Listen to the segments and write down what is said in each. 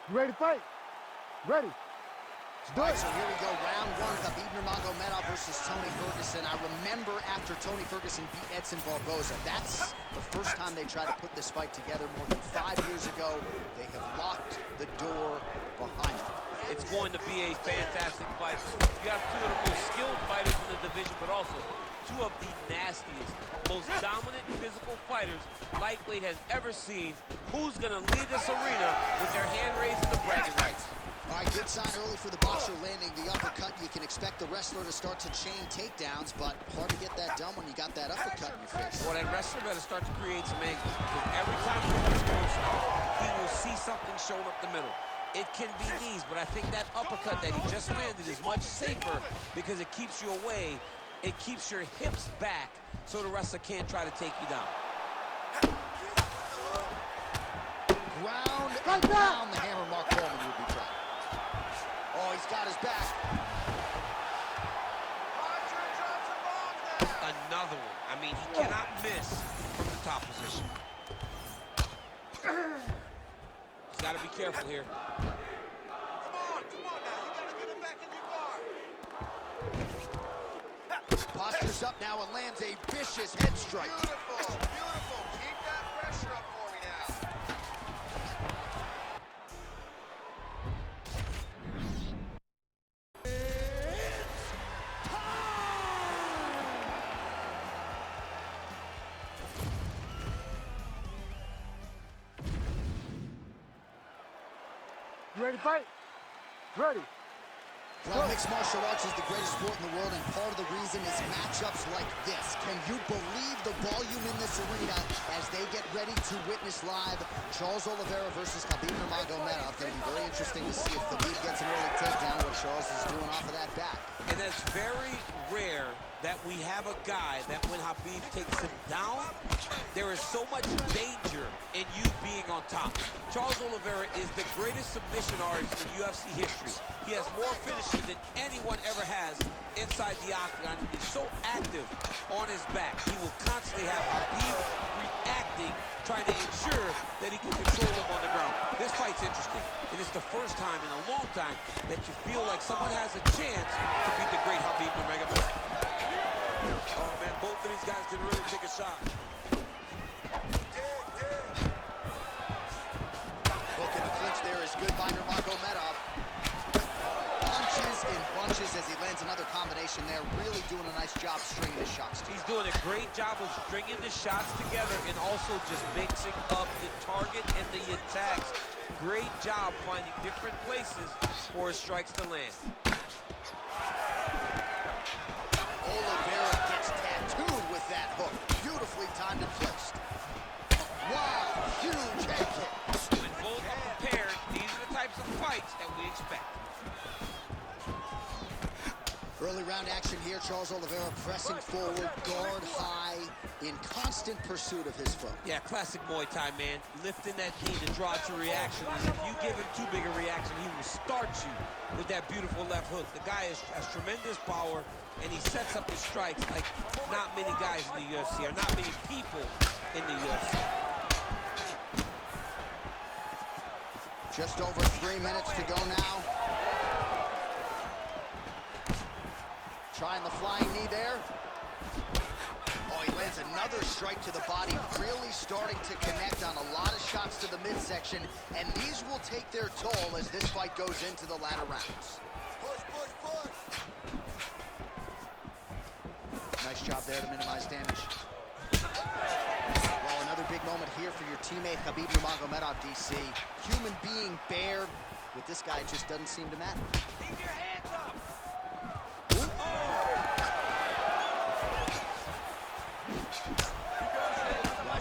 You ready to fight? Ready. Let's do it. So here we go, round one, Khabib Nurmagomedov versus Tony Ferguson. I remember after Tony Ferguson beat Edson Barboza, that's the first time they tried to put this fight together more than 5 years ago. They have locked the door behind them. It's going to be a fantastic fight. You have two of the most skilled fighters in the division, but also two of the nastiest, most dominant physical fighters lightweight has ever seen. Who's going to lead this arena with their hand raised in the bragging rights? All right, good sign early for the boxer landing the uppercut. You can expect the wrestler to start to chain takedowns, but hard to get that done when you got that uppercut in your face. Well, that wrestler better start to create some angles, because every time he goes, he will see something showing up the middle. It can be knees, but I think that uppercut that he just landed is much safer because it keeps you away. It keeps your hips back so the wrestler can't try to take you down. Ground and down the hammer Mark Coleman would be trying. Oh, he's got his back. Another one. I mean, he cannot miss from the top position. He's got to be careful here. Come on now. You got to get him back in your guard. Postures up now and lands a vicious head strike. Beautiful, beautiful. Keep that pressure up for me now. You ready to fight? Ready. Well, mixed martial arts is the greatest sport in the world, and part of the reason is matchups like this. Can you believe the volume in this arena as they get ready to witness live Charles Oliveira versus Khabib Nurmagomedov? Going to be very interesting to see if Khabib gets an early takedown, what Charles is doing off of that back. And that's very rare that we have a guy that when Khabib takes him down, there is so much danger in you being on top. Charles Oliveira is the greatest submission artist in UFC history. He has more finishes than anyone ever has inside the octagon. He's so active on his back. He will constantly have Khabib reacting, trying to ensure that he can control him on the ground. This fight's interesting. It is the first time in a long time that you feel like someone has a chance to beat the great Khabib Nurmagomedov. Oh man, both of these guys can really take a shot. Look at the clinch there is good by Nurmagomedov. Punches in bunches as he lands another combination there. Really doing a nice job stringing his shots together. He's doing a great job of stringing the shots together and also just mixing up the target and the attacks. Great job finding different places for his strikes to land. Oliveira gets tattooed with that hook. Beautifully timed and placed. Wow, huge head kick. When both are prepared, these are the types of fights that we expect. Early round action here. Charles Oliveira pressing forward, guard high, in constant pursuit of his foe. Yeah, classic Muay Thai, man. Lifting that knee to draw to reaction. If you give him too big a reaction, he will start you with that beautiful left hook. The guy has tremendous power, and he sets up his strikes like not many guys in the UFC, or not many people in the UFC. Just over 3 minutes to go now. Trying the flying knee there. Oh, he lands another strike to the body, really starting to connect on a lot of shots to the midsection, and these will take their toll as this fight goes into the latter rounds. Push, push, push. Nice job there to minimize damage. Well, another big moment here for your teammate Khabib Nurmagomedov, DC. Human being bared. With this guy, it just doesn't seem to matter. Keep your hands up.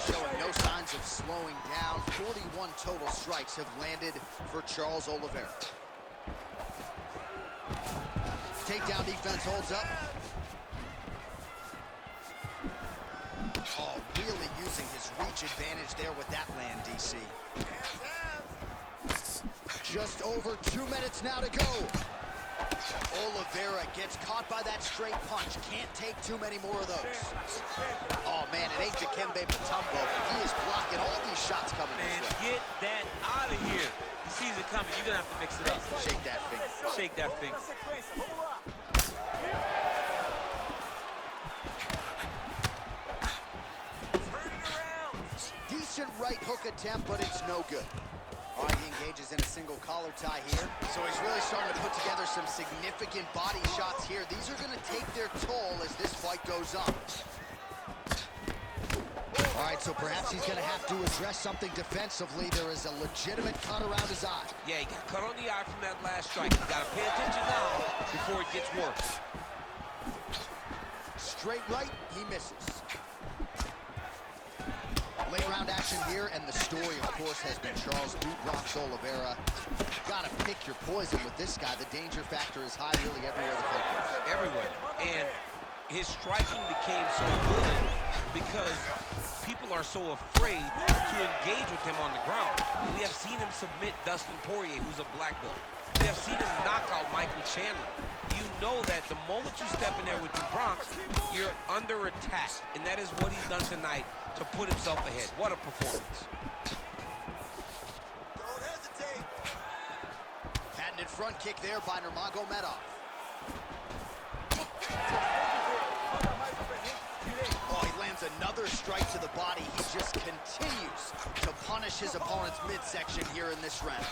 Showing no signs of slowing down. 41 total strikes have landed for Charles Oliveira. Takedown defense holds up. Oh, really using his reach advantage there with that land, DC. Just over 2 minutes now to go. Oliveira gets caught by that straight punch. Can't take too many more of those. Oh, man, it ain't Dikembe Mutombo. He is blocking all these shots coming Man, this way. get that out of here. He sees it coming. You're going to have to mix it up. Shake that finger. Shake that finger. Decent right hook attempt, but it's no good. All right, he engages in a single collar tie here. So he's really starting to put together some significant body shots here. These are going to take their toll as this fight goes on. All right, so perhaps he's going to have to address something defensively. There is a legitimate cut around his eye. Yeah, he got cut on the eye from that last strike. You got to pay attention now before it gets worse. Straight right, he misses. Late round action here, and the story, of course, has been Charles Boot Rocks Oliveira. Gotta pick your poison with this guy. The danger factor is high really everywhere the fight goes. Everywhere. And his striking became so good because people are so afraid to engage with him on the ground. We have seen him submit Dustin Poirier, who's a black belt. We have seen him knock out Michael Chandler. You know that the moment you step in there with the Bronx, you're under attack. And that is what he's done tonight to put himself ahead. What a performance. Don't hesitate. Patented front kick there by Nurmagomedov. Oh, he lands another strike to the body. He just continues to punish his opponent's midsection here in this round.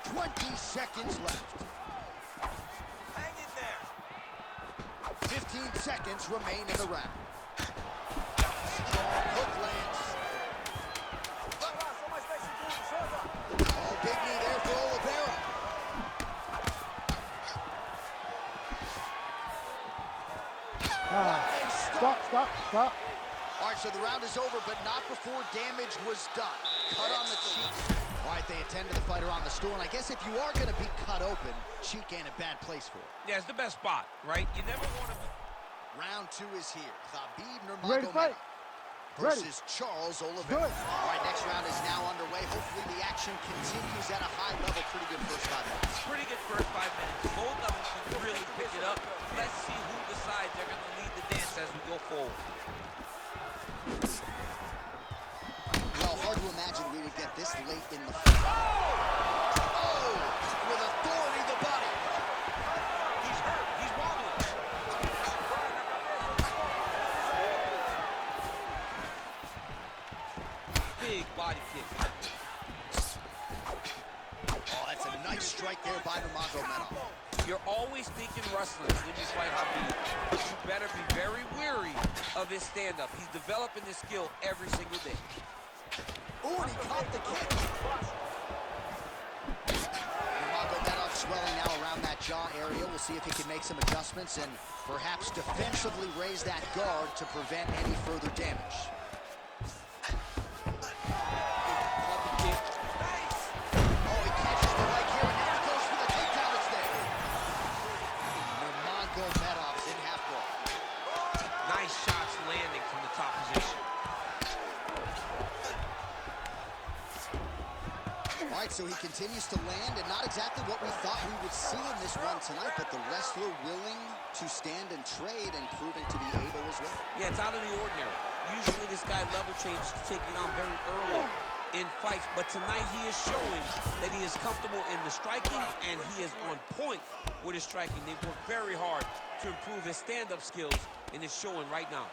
20 seconds left. Hang in there. 15 seconds remain in the round. Strong hook lands. Oh, big knee there for Oliveira. Stop. All right, so the round is over, but not before damage was done. Cut on the cheek. All right, they attend to the fighter on the stool, and I guess if you are going to be cut open, cheek ain't a bad place for it. Yeah, it's the best spot, right? You never want to be... Round 2 is here. Khabib Ready to fight? Nurmagomedov versus Charles Oliveira. Good. All right, next round is now underway. Hopefully the action continues at a high level. Pretty good first 5 minutes. Pretty good first 5 minutes. Both of them can really pick it up. Let's see who decides they're going to lead the dance as we go forward. Well, hard to imagine we would get this late in the fight. Oh! With authority, the body. He's hurt. He's wobbling. Big body kick. Oh, that's a nice strike there by Nurmagomedov. You're always thinking wrestling when you fight Khabib, but you better be very wary of his stand-up. He's developing this skill every single day. Oh, and he caught the kick. Nurmagomedov swelling now around that jaw area. We'll see if he can make some adjustments and perhaps defensively raise that guard to prevent any further damage. Oh, he catches the leg here, and now he goes for the takedown. It's there. Nurmagomedov's in half guard. Nice shots landing from the top position. All right, so he continues to land, and not exactly what we thought we would see in this one tonight, but the wrestler willing to stand and trade and proving to be able as well. Yeah, it's out of the ordinary. Usually this guy level changes to taking on very early in fights, but tonight he is showing that he is comfortable in the striking, and he is on point with his striking. They've worked very hard to improve his stand-up skills, and it's showing right now.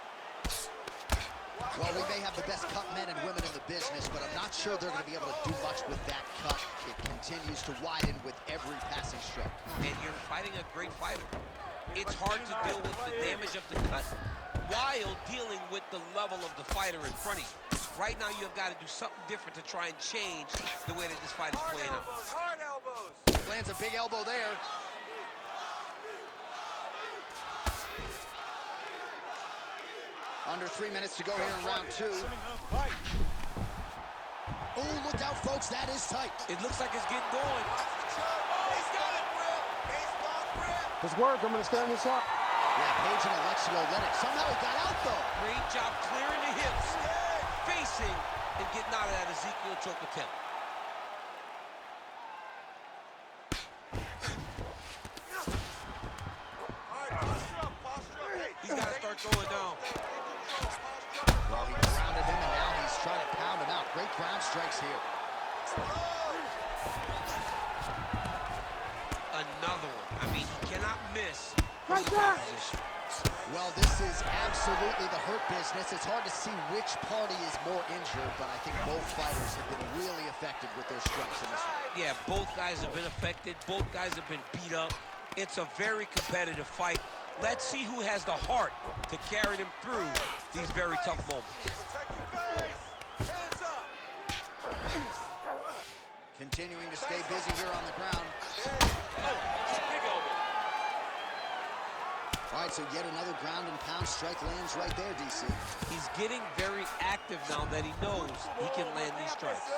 Well, we may have the best cut men and women in the business, but I'm not sure they're going to be able to do much with that cut. It continues to widen with every passing stroke. And you're fighting a great fighter. It's hard to deal with the damage of the cut while dealing with the level of the fighter in front of you. Right now, you've got to do something different to try and change the way that this fight is playing out. Hard elbows. Lands a big elbow there. Under 3 minutes to go here in round 2. Oh, look out, folks. That is tight. It looks like it's getting going. He's got it, grip. Baseball grip. It's work. I'm going to stand this up. Yeah, Page and Alexio let it. Somehow he got out, though. Great job clearing the hips, facing, and getting out of that Ezekiel choke attempt. strikes here. Another one. I mean, he cannot miss Right from there. that position. Well, this is absolutely the hurt business. It's hard to see which party is more injured, but I think both fighters have been really affected with their strikes in this one. Yeah, both guys have been affected. Both guys have been beat up. It's a very competitive fight. Let's see who has the heart to carry them through these very tough moments. Continuing to stay busy here on the ground. All right, so yet another ground and pound strike lands right there, DC. He's getting very active now that he knows he can land these strikes.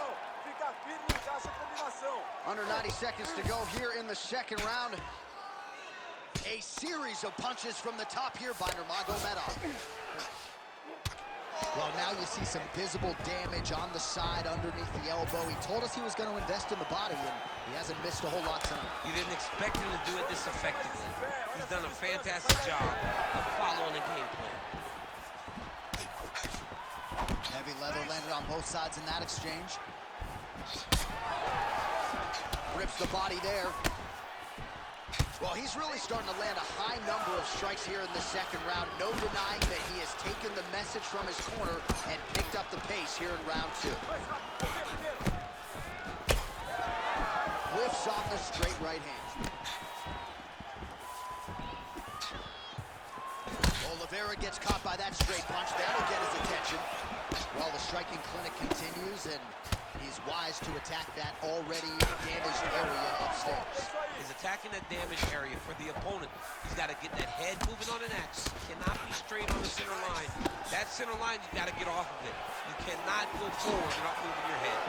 Under 90 seconds to go here in the second round. A series of punches from the top here by Nurmagomedov. Well, now you see some visible damage on the side underneath the elbow. He told us he was going to invest in the body, and he hasn't missed a whole lot tonight. You didn't expect him to do it this effectively. He's done a fantastic job of following the game plan. Heavy leather landed on both sides in that exchange. Rips the body there. Well, he's really starting to land a high number of strikes here in the second round. No denying that he has taken the message from his corner and picked up the pace here in round two. Whiffs off the straight right hand. Oliveira gets caught by that straight punch. That'll get his attention. Well, the striking clinic continues, and he's wise to attack that already damaged area upstairs. He's attacking that damaged area for the opponent. He's got to get that head moving on an axis. Cannot be straight on the center line. That center line, you got to get off of it. You cannot go forward without moving your head.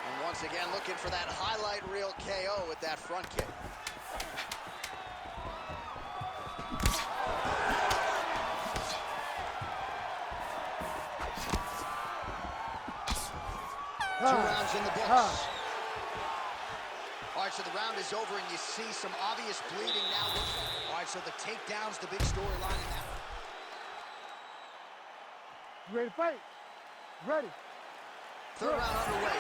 And once again, looking for that highlight reel KO with that front kick. Two rounds in the books. All right, so the round is over, and you see some obvious bleeding now. All right, so the takedown's the big storyline in that. You ready to fight? Ready. Third round underway.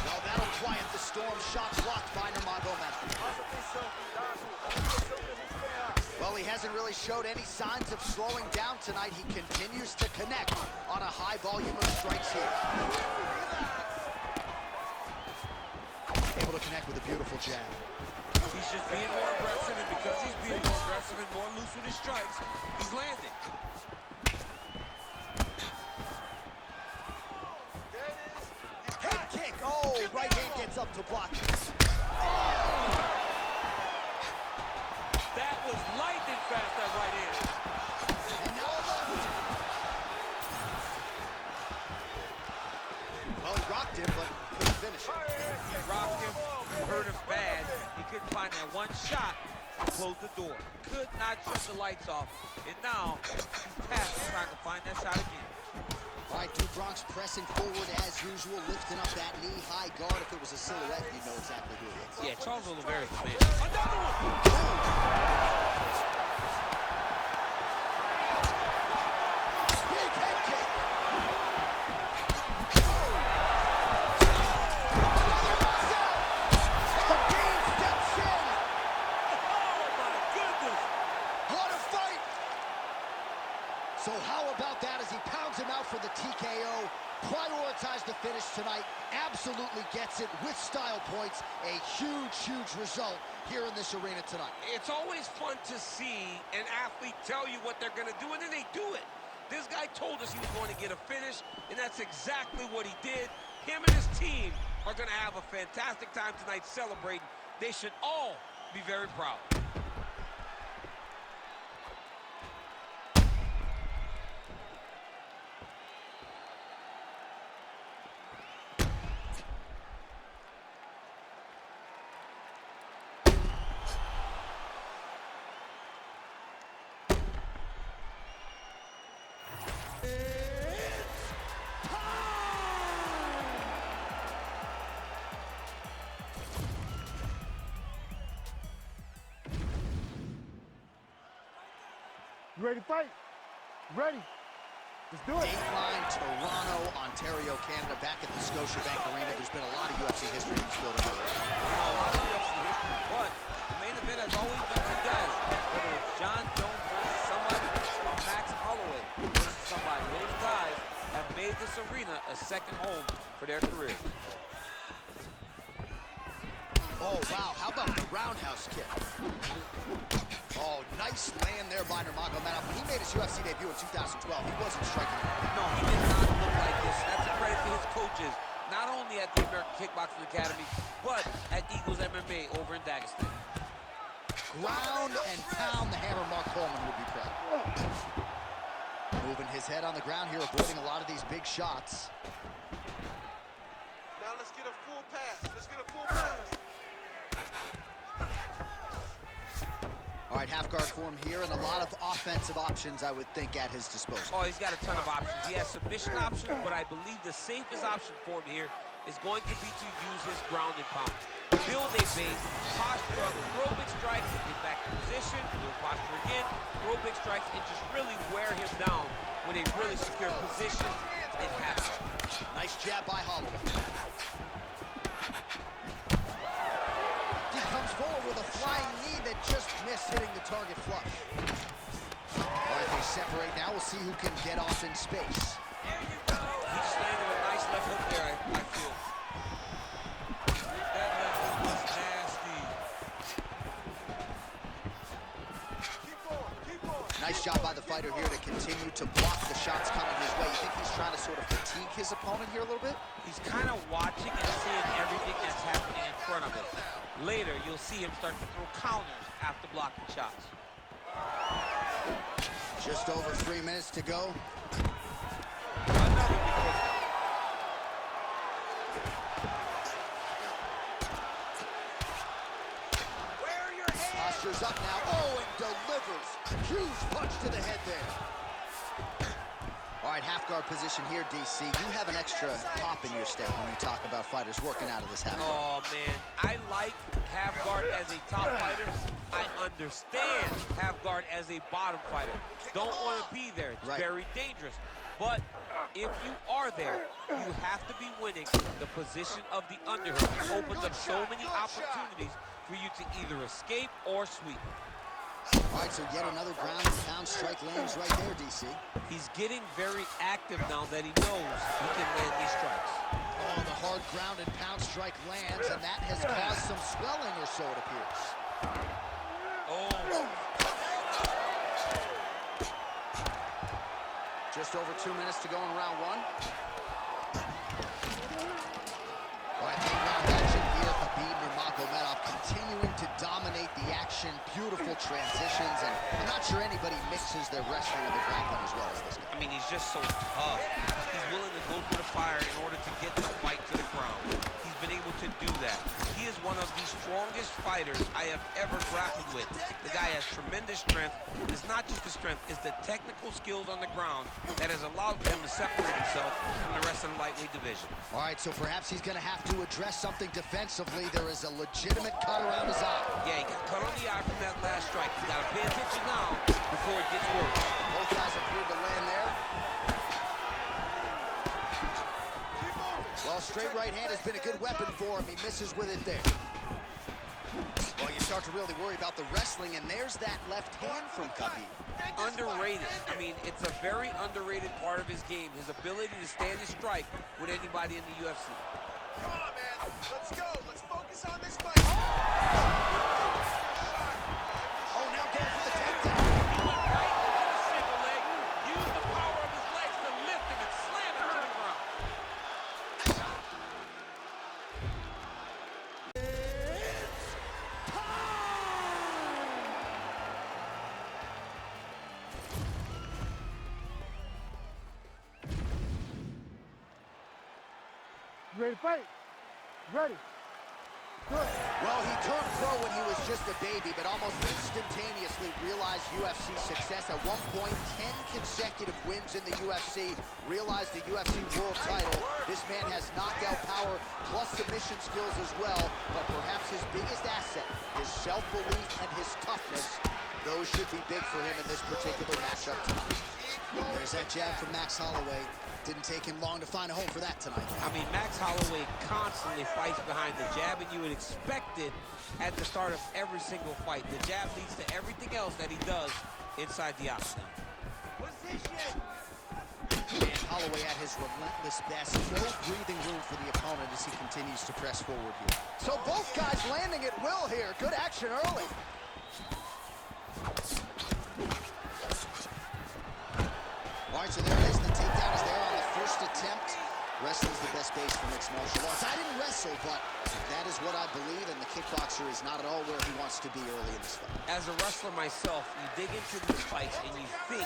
Well, that'll quiet the storm. Shot blocked by Nurmagomedov. Well, he hasn't really showed any signs of slowing down tonight. He continues to connect on a high volume of strikes here. Able to connect with a beautiful jab. He's just being more aggressive, and because he's being more aggressive and more loose with his strikes, he's landing. Head kick. Oh, right hand gets up to block. That was lightning fast, that right hand. And now a left. Well, he rocked him, but couldn't finish it. He rocked him, hurt him bad. He couldn't find that one shot to close the door. Could not shut the lights off. And now he's tasked with trying to find that shot again. All right, two Bronx pressing forward as usual, lifting up that knee-high guard. If it was a silhouette, you'd know exactly who it is. Yeah, Charles Oliveira's the man. Another one! Big head kick. Khabib steps in. Oh, my goodness! What a fight! So how about that as he pounds him out for the TKO? Prioritized the finish tonight. Absolutely gets it with style points. A huge, huge result here in this arena tonight. It's always fun to see an athlete tell you what they're going to do, and then they do it. This guy told us he was going to get a finish, and that's exactly what he did. Him and his team are going to have a fantastic time tonight celebrating. They should all be very proud. You ready to fight? Ready. Let's do it. Dateline, Toronto, Ontario, Canada, back at the Scotiabank Arena. There's been a lot of UFC history in this building already. A lot of UFC history, but the main event has always been two guys. Whether it's John Jones versus somebody, or Max Holloway versus somebody. Those guys have made this arena a second home for their career. Oh, wow. How about the roundhouse kick? Oh, nice land there by Nurmagomedov. When he made his UFC debut in 2012, he wasn't striking. No, he did not look like this. That's a credit to his coaches, not only at the American Kickboxing Academy, but at Eagles MMA over in Dagestan. Ground and pound, the hammer. Mark Coleman would be proud. Moving his head on the ground here, avoiding a lot of these big shots. Now let's get a full pass. Let's get a full pass. All right, half guard form here, and a lot of offensive options, I would think, at his disposal. Oh, he's got a ton of options. He has submission options, but I believe the safest option for him here is going to be to use his ground and pound. Build a base, posture up, throw big strikes, get back to position, build posture again, throw big strikes, and just really wear him down with a really secure position and have it. Nice jab by Holloway. He comes forward with a flying knee that just missed hitting the target flush. All right, they separate now. We'll see who can get off in space. He just landed a nice left hook there, I feel. That left hook was nasty. Keep going, keep going. Nice job by the fighter here to continue to block the shots coming his way. You think he's trying to sort of fatigue his opponent here a little bit? He's kind of watching and seeing everything that's happening in front of him. Later, you'll see him start to throw counters after blocking shots. Just over 3 minutes to go. Another big hit. Where are your hands? Posture's up now. Oh, and delivers. Huge punch to the head there. All right, half guard position here, DC. You have an extra pop in your step when you talk about fighters working out of this half guard. Oh, man. I like half guard as a top fighter. I understand half guard as a bottom fighter. Don't want to be there. It's very dangerous. But if you are there, you have to be winning the position of the underhook. It opens up so many opportunities for you to either escape or sweep. All right, so yet another ground and pound strike lands right there, DC. He's getting very active now that he knows he can land these strikes. Oh, the hard ground and pound strike lands, and that has caused some swelling or so, it appears. Oh. Just over 2 minutes to go in round one. All right, big round action here. Khabib Nurmagomedov continuing to dominate the action. Beautiful transitions, and I'm not sure anybody mixes their wrestling and their grappling as well as this guy. I mean, he's just so tough. He's willing to go through the fire in order to get the fight to the ground. He's been able to do that. He is one of the strongest fighters I have ever grappled with. The guy has tremendous strength. It's not just the strength, it's the technical skills on the ground that has allowed him to separate himself from the rest of the lightweight division. All right, so perhaps he's going to have to address something defensively. There is a legitimate cut around his eye. Yeah, he got cut on the eye from that last strike. You got to pay attention now before it gets worse. Both guys appeared to land there. Well, straight right hand has been a good weapon for him. He misses with it there. Well, you start to really worry about the wrestling, and there's that left hand from Khabib. Underrated. I mean, it's a very underrated part of his game, his ability to stand and strike with anybody in the UFC. Come on, man. Let's go. Let's focus on this fight. Oh, now going for the takedown. He went right over the single leg, used the power of his legs to lift him and slam him to the ground. You ready to fight? Ready. Good. Well, he turned pro when he was just a baby, but almost instantaneously realized UFC success. At one point, 10 consecutive wins in the UFC, realized the UFC world title. This man has knockout power plus submission skills as well, but perhaps his biggest asset, his self-belief and his toughness. Those should be big for him in this particular matchup tonight. There's that jab from Max Holloway. Didn't take him long to find a home for that tonight. I mean, Max Holloway constantly fights behind the jab, and you would expect it at the start of every single fight. The jab leads to everything else that he does inside the octagon. And Holloway at his relentless best. No breathing room for the opponent as he continues to press forward here. So both guys landing at will here. Good action early. All right, so there it is. The takedown is there on the first attempt. Wrestling's the best base for mixed martial arts. I didn't wrestle, but that is what I believe, and the kickboxer is not at all where he wants to be early in this fight. As a wrestler myself, you dig into these fights and you think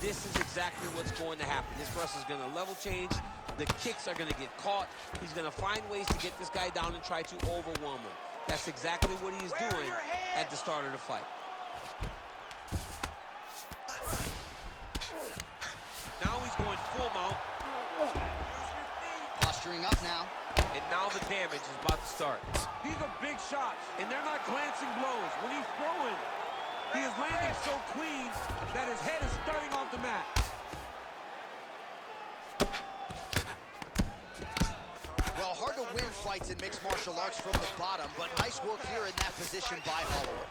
this is exactly what's going to happen. This wrestler's going to level change. The kicks are going to get caught. He's going to find ways to get this guy down and try to overwhelm him. That's exactly what he's doing at the start of the fight. Now he's going full mount. Posturing up now. And now the damage is about to start. These are big shots, and they're not glancing blows. When he's throwing, he is landing so clean that his head is starting off the mat. Well, hard to win fights in mixed martial arts from the bottom, but nice work here in that position by Holloway.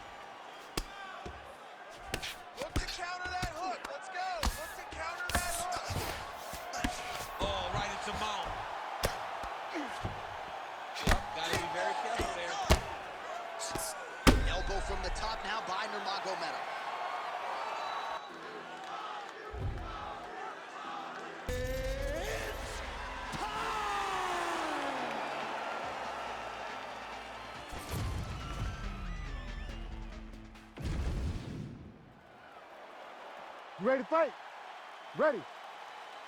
Look to counter that hook. Let's go. Look to counter that hook. Oh, right into mount. Yep, gotta be very careful there. Elbow from the top now by Nurmagomedov. You ready to fight? Ready.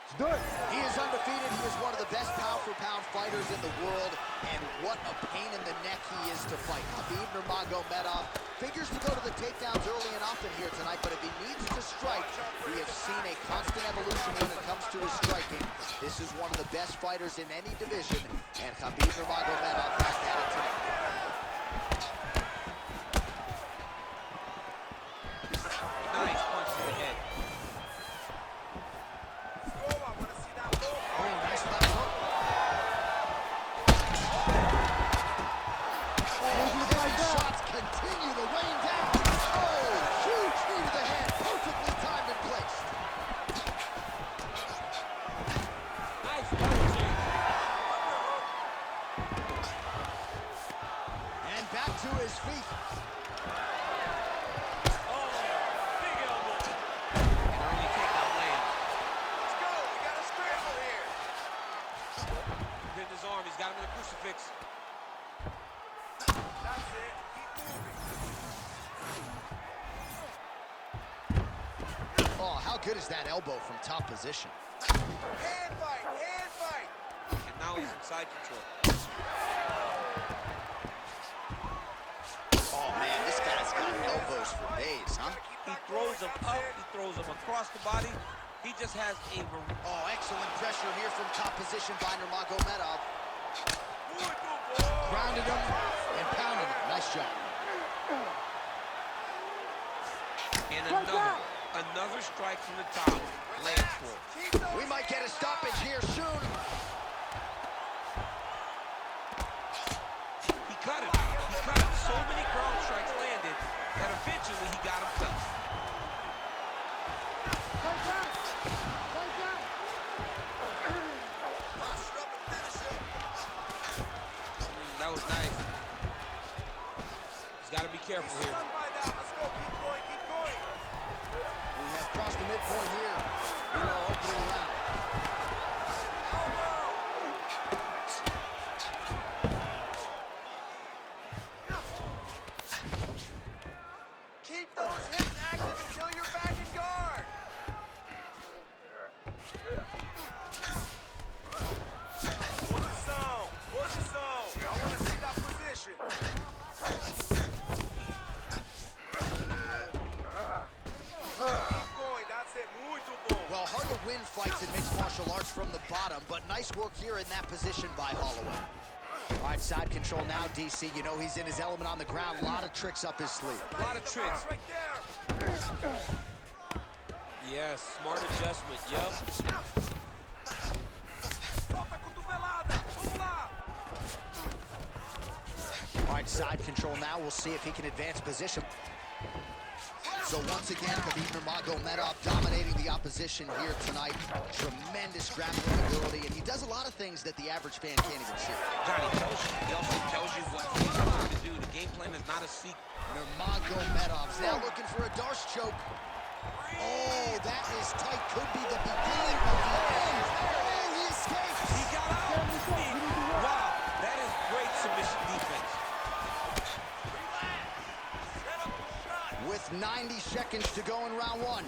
Let's do it. He is undefeated. He is one of the best pound-for-pound fighters in the world, and what a pain in the neck he is to fight. Khabib Nurmagomedov figures to go to the takedowns early and often here tonight, but if he needs to strike, we have seen a constant evolution when it comes to his striking. This is one of the best fighters in any division, and Khabib Nurmagomedov has got it tonight. Nice punch to the head. Shots continue to rain down. Oh, huge knee to the head, perfectly timed and placed. Nice punching. And back to his feet. Oh, big elbow. An early takedown lands. Let's go. We got a scramble here. Pinned his arm. He's got him in a crucifix. That's it. Keep moving. Oh, how good is that elbow from top position? Hand fight. Hand fight. And now he's in side control. Oh, man, this guy's got elbows for days, huh? He throws him up. He throws him across the body. He just has a... Oh, excellent pressure here from top position by Nurmagomedov. Grounded him and pounded him. Nice job. And another strike from the top lands for him. We might get a stoppage here soon. He cut him. He cut him. So many ground strikes landed that eventually he got him placed. Fight back. Fight back. Posture up and finish him. That was nice. He's got to be careful He's here. stunned by that. Let's go. Keep going. Keep going. We have crossed the midpoint here. We are opening round. Keep those hips active until you're back in guard. Push the zone. Push the zone. I want to see that position. Keep going. That's it. Muito bom. Well, hard to win fights in mixed martial arts from the bottom, but nice work here in that position by Holloway. All right, side control now, DC. You know he's in his element on the ground. A lot of tricks up his sleeve. A lot of tricks. Right there. Yes, smart adjustment, yup. All right, side control now. We'll see if he can advance position. So once again, Khabib Nurmagomedov dominating the opposition here tonight. Tremendous grappling ability, and he does a lot of things that the average fan can't even see. Johnny tells you, he also tells you what he's going to do. The game plan is not a secret. Nurmagomedov's now looking for a Darce choke. Oh, that is tight. Could be the beginning of the end. Oh, he escapes. He got out. Wow, that is great submission defense. With 90 seconds to go in round one.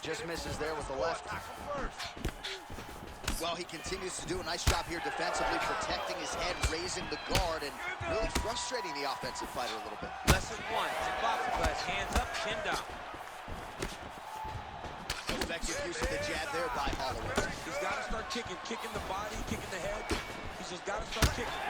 Just misses there with the left. Well, he continues to do a nice job here defensively, protecting his head, raising the guard, and really frustrating the offensive fighter a little bit. Lesson one, in boxing class, hands up, chin down. Effective use of the jab there by Holloway. He's got to start kicking the body, kicking the head. He's just got to start kicking.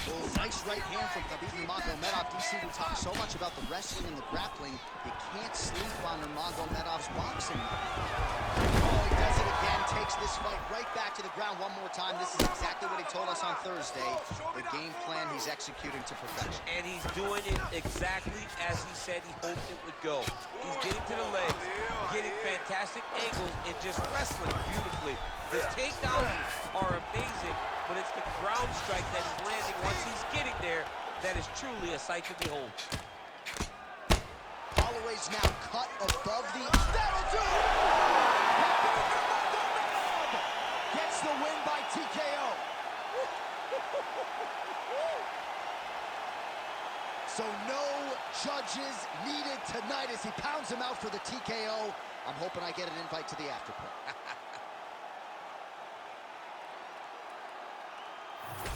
Oh, nice right hand from Khabib Nurmagomedov. DC, we talk so much about the wrestling and the grappling. You can't sleep on Nurmagomedov's boxing. Oh, he does it again. Takes this fight right back to the ground one more time. This is exactly what he told us on Thursday. The game plan he's executing to perfection. And he's doing it exactly as he said he hoped it would go. He's getting to the legs, getting fantastic angles, and just wrestling beautifully. His takedowns are amazing, but it's the ground strike that he's landing once he's getting there that is truly a sight to behold. Holloway's now cut above the... That'll do it! Gets the win by TKO. So no judges needed tonight as he pounds him out for the TKO. I'm hoping I get an invite to the afterparty.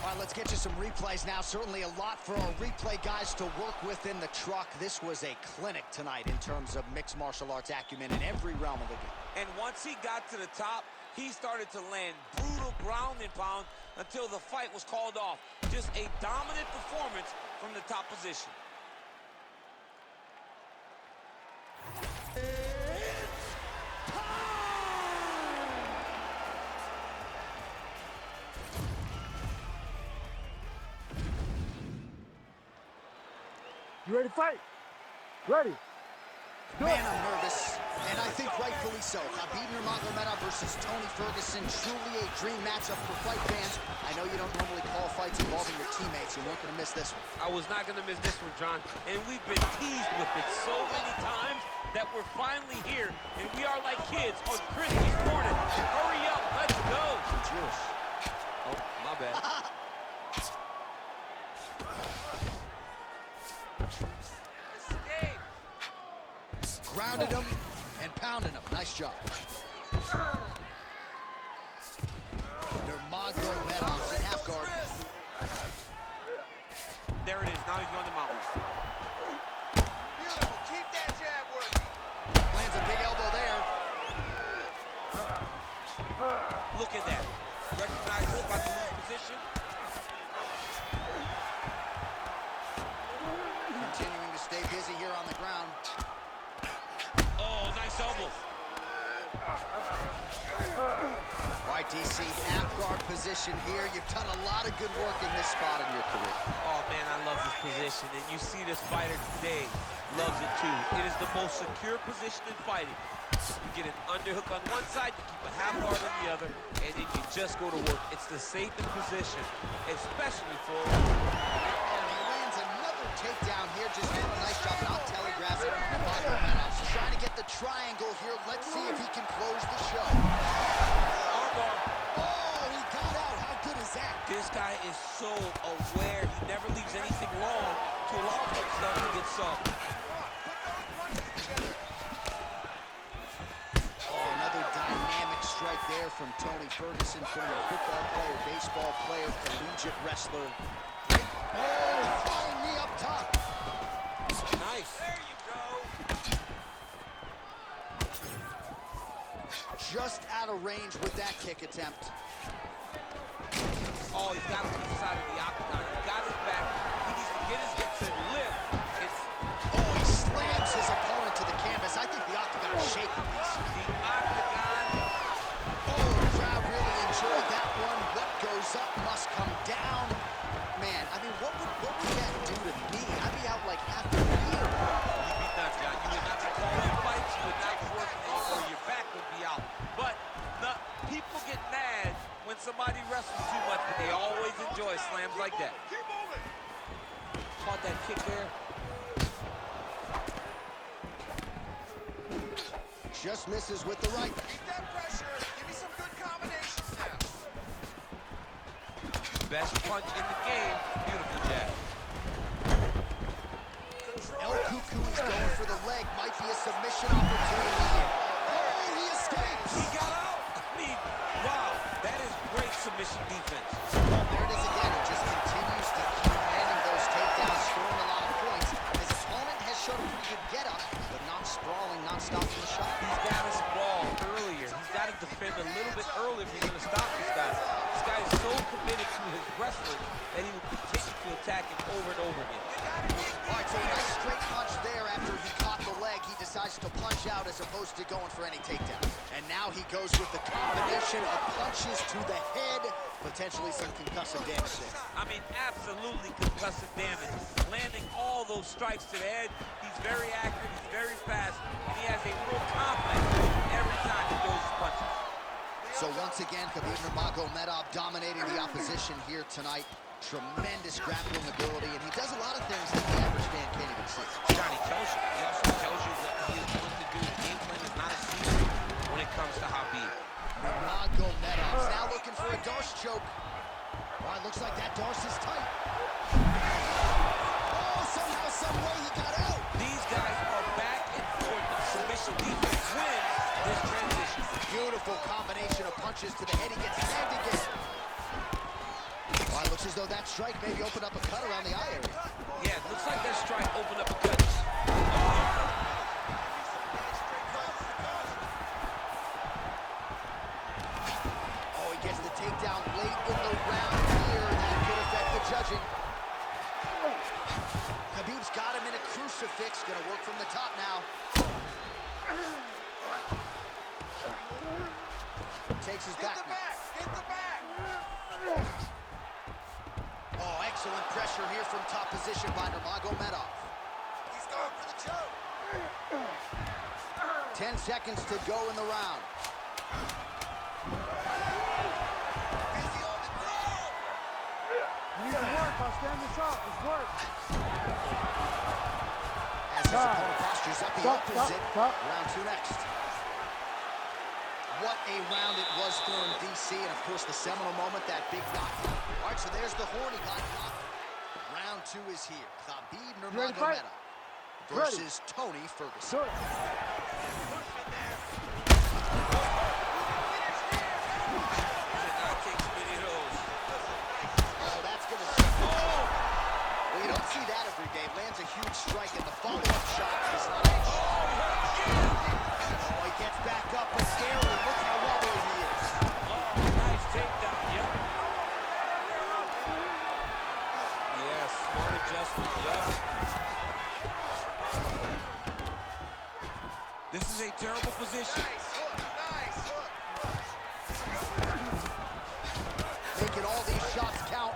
All right, let's get you some replays now. Certainly a lot for our replay guys to work with in the truck. This was a clinic tonight in terms of mixed martial arts acumen in every realm of the game. And once he got to the top, he started to land brutal ground and pound until the fight was called off. Just a dominant performance from the top position. You ready to fight? Ready. Man, I'm nervous, and I think rightfully so. Khabib Nurmagomedov versus Tony Ferguson, truly a dream matchup for fight fans. I know you don't normally call fights involving your teammates. You weren't going to miss this one. I was not going to miss this one, John. And we've been teased with it so many times that we're finally here. And we are like kids on Christmas morning. Hurry up, let's go. I'm Jewish. Oh, my bad. Grounded him and pounded him. Nice job. Nurmagomedov's in half guard. There it is. Now he's going to mount. Beautiful. Keep that jab working. Lands a big elbow there. Look at that. Recognize it, about to lose position. Continuing to stay busy here on the ground. Oh, nice elbow. All right, DC, half guard position here. You've done a lot of good work in this spot in your career. Oh, man, I love this position. And you see this fighter today loves it, too. It is the most secure position in fighting. You get an underhook on one side, you keep a half guard on the other, and then you just go to work. It's the safest position, especially for... He lands another takedown here, just doing a nice job not telegraphing. Nurmagomedov's trying to get the triangle here. Let's see if he can close the show. Armbar. Oh, he got out. How good is that? This guy is so aware. He never leaves anything wrong to allow himself to get subbed. Oh, another dynamic strike there from Tony Ferguson, former football player, baseball player, collegiate wrestler. Oh, flying knee up top. Nice. There you go. Just out of range with that kick attempt. Oh, he's got him to the side of the octagon. He got his back. He needs to get his hips and lift caught that kick there. Just misses with the right. Keep that pressure. Give me some good combinations now. Best punch in the game. Beautiful jab. El Cuckoo is going for the leg. Might be a submission opportunity here. Oh, he escapes. He got out. I mean, wow, that is great submission defense. Well, there it is again. He just continues to keep landing those takedowns, scoring a lot of points. His opponent has shown a pretty good get-up, but not sprawling, not stopping the shot. He's got to sprawl earlier. He's got to defend a little bit earlier if he's going to stop this guy. This guy is so committed to his wrestling that he will continue to attack him over and over again. All right, so a nice straight punch there after he caught the leg. He decides to punch out as opposed to going for any takedown. And now he goes with the combination of punches to the head, potentially some concussive damage there. I mean, absolutely concussive damage. Landing all those strikes to the head. He's very accurate, he's very fast, and he has a real confidence every time he throws his punches. So once again, Khabib Nurmagomedov dominating the opposition here tonight. Tremendous grappling ability, and he does a lot of things that the average man can't even see. Johnny tells you. He also tells you what he is going to do. The game plan is not a secret when it comes to Khabib. Nurmagomedov now looking for a Darce choke. All right, looks like that Darce is tight. Oh, somehow, some way he got out. These guys are back and forth. The submission defense wins this transition. Beautiful combination of punches to the head. He gets tagged again. All right, looks as though that strike maybe opened up a cut around the eye area. Yeah, it looks like that strike opened up a cut. Oh, he gets the takedown late in the round here. That could affect the judging. Khabib's got him in a crucifix. Gonna work from the top now. Takes his back. Get the back. Oh, excellent pressure here from top position by Nurmagomedov. He's going for the choke. 10 seconds to go in the round. He's the only pro. You need to work by standing sharp. It's work. As his opponent postures up the opposite. Stop. Round two next. What a round it was for him, DC, and of course the seminal moment, that big knockout. All right, so there's the horn. He got knocked. Round two is here. Khabib Nurmagomedov versus Tony Ferguson. Good. Oh, that's gonna suck. Oh! Well, you don't see that every day. Lands a huge strike, and the follow-up shot is not a Oh, he gets back up, but scary. Look how wobbly he is. Nice takedown, yep. Yes, smart adjustment, yep. This is a terrible position. Nice hook. Nice hook. Making all these shots count.